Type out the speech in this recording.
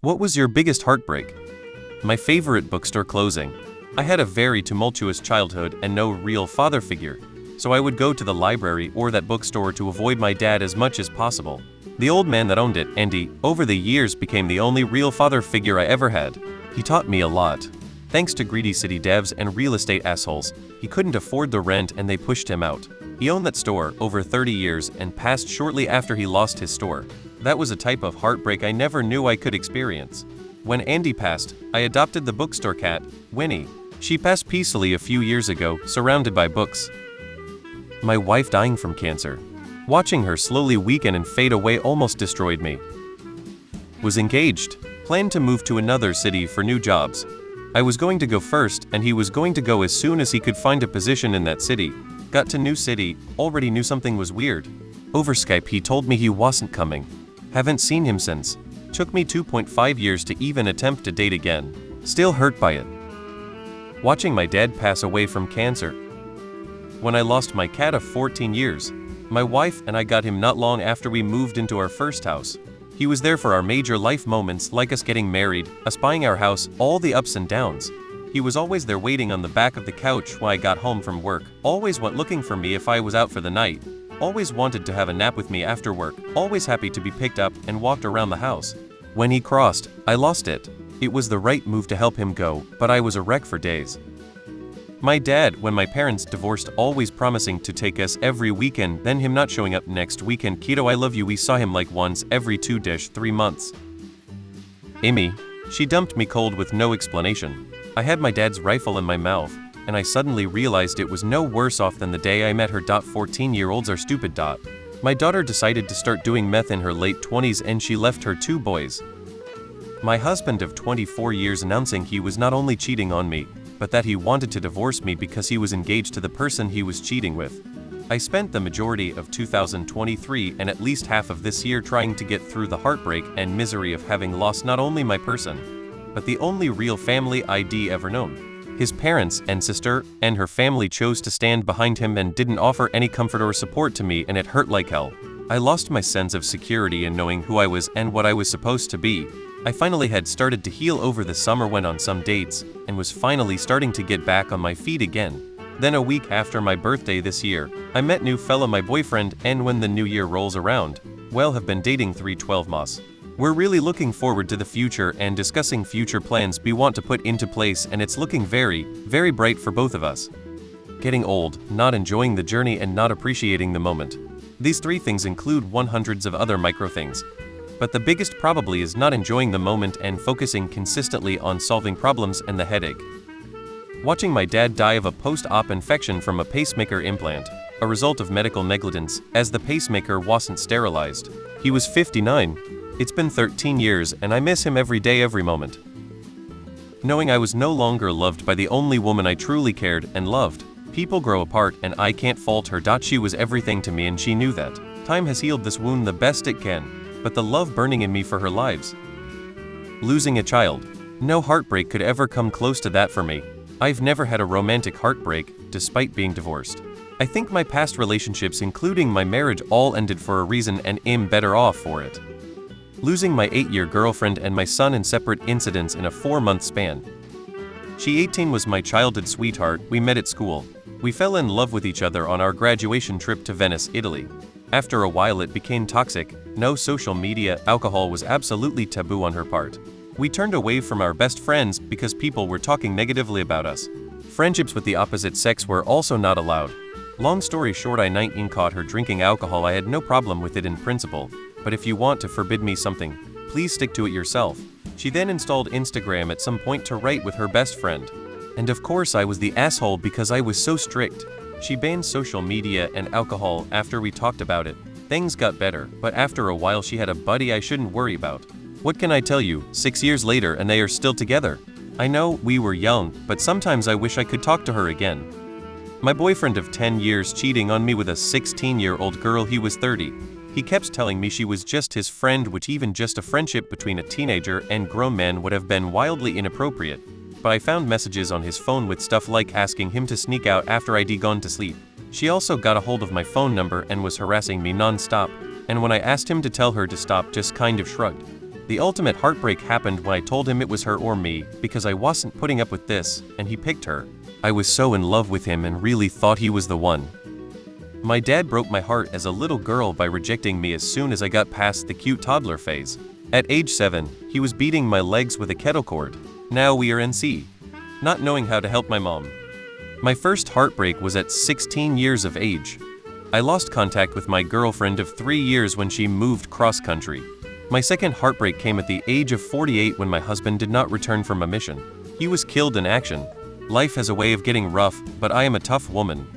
What was your biggest heartbreak? My favorite bookstore closing. I had a very tumultuous childhood and no real father figure, so I would go to the library or that bookstore to avoid my dad as much as possible. The old man that owned it, Andy, over the years became the only real father figure I ever had. He taught me a lot. Thanks to greedy city devs and real estate assholes, he couldn't afford the rent and they pushed him out. He owned that store over 30 years and passed shortly after he lost his store. That was a type of heartbreak I never knew I could experience. When Andy passed, I adopted the bookstore cat, Winnie. She passed peacefully a few years ago, surrounded by books. My wife dying from cancer. Watching her slowly weaken and fade away almost destroyed me. Was engaged. Planned to move to another city for new jobs. I was going to go first and he was going to go as soon as he could find a position in that city. Got to new city, already knew something was weird. Over Skype he told me he wasn't coming. Haven't seen him since. Took me 2.5 years to even attempt to date again. Still hurt by it. Watching my dad pass away from cancer. When I lost my cat of 14 years, my wife and I got him not long after we moved into our first house. He was there for our major life moments like us getting married, us buying our house, all the ups and downs. He was always there waiting on the back of the couch when I got home from work, always went looking for me if I was out for the night, always wanted to have a nap with me after work, always happy to be picked up and walked around the house. When he crossed, I lost it. It was the right move to help him go, but I was a wreck for days. My dad, when my parents divorced, always promising to take us every weekend, then him not showing up next weekend. Kiddo, I love you. We saw him like once every 2-3 months. Amy, she dumped me cold with no explanation. I had my dad's rifle in my mouth, and I suddenly realized it was no worse off than the day I met her. 14-year-olds are stupid. My daughter decided to start doing meth in her late 20s and she left her 2 boys. My husband of 24 years announcing he was not only cheating on me, but that he wanted to divorce me because he was engaged to the person he was cheating with. I spent the majority of 2023 and at least half of this year trying to get through the heartbreak and misery of having lost not only my person, but the only real family I'd ever known. His parents and sister and her family chose to stand behind him and didn't offer any comfort or support to me, and it hurt like hell. I lost my sense of security in knowing who I was and what I was supposed to be. I finally had started to heal over the summer, went on some dates, and was finally starting to get back on my feet again. Then a week after my birthday this year, I met new fella my boyfriend, and when the new year rolls around, well, have been dating 12 months. We're really looking forward to the future and discussing future plans we want to put into place, and it's looking very, very bright for both of us. Getting old, not enjoying the journey and not appreciating the moment. These 3 things include hundreds of other micro things. But the biggest probably is not enjoying the moment and focusing consistently on solving problems and the headache. Watching my dad die of a post-op infection from a pacemaker implant, a result of medical negligence, as the pacemaker wasn't sterilized. He was 59. It's been 13 years and I miss him every day, every moment. Knowing I was no longer loved by the only woman I truly cared and loved. People grow apart and I can't fault her. She was everything to me and she knew that. Time has healed this wound the best it can. But the love burning in me for her lives. Losing a child. No heartbreak could ever come close to that for me. I've never had a romantic heartbreak, despite being divorced. I think my past relationships, including my marriage, all ended for a reason and am better off for it. Losing my 8-year girlfriend and my son in separate incidents in a 4-month span. She 18 was my childhood sweetheart. We met at school. We fell in love with each other on our graduation trip to Venice, Italy. After a while it became toxic. No social media, alcohol was absolutely taboo on her part. We turned away from our best friends because people were talking negatively about us. Friendships with the opposite sex were also not allowed. Long story short, I 19 caught her drinking alcohol. I had no problem with it in principle, but if you want to forbid me something, please stick to it yourself. She then installed Instagram at some point to write with her best friend. And of course I was the asshole because I was so strict. She banned social media and alcohol after we talked about it. Things got better, but after a while she had a buddy I shouldn't worry about. What can I tell you, 6 years later and they are still together. I know we were young, but sometimes I wish I could talk to her again. My boyfriend of 10 years cheating on me with a 16-year-old girl. He was 30. He kept telling me she was just his friend, which even just a friendship between a teenager and grown man would have been wildly inappropriate. But I found messages on his phone with stuff like asking him to sneak out after I'd gone to sleep. She also got a hold of my phone number and was harassing me non-stop, and when I asked him to tell her to stop, just kind of shrugged. The ultimate heartbreak happened when I told him it was her or me because I wasn't putting up with this, and he picked her. I was so in love with him and really thought he was the one. My dad broke my heart as a little girl by rejecting me as soon as I got past the cute toddler phase. At age 7, he was beating my legs with a kettle cord. Now we are NC. Not knowing how to help my mom. My first heartbreak was at 16 years of age. I lost contact with my girlfriend of 3 years when she moved cross-country. My second heartbreak came at the age of 48 when my husband did not return from a mission. He was killed in action. Life has a way of getting rough, but I am a tough woman.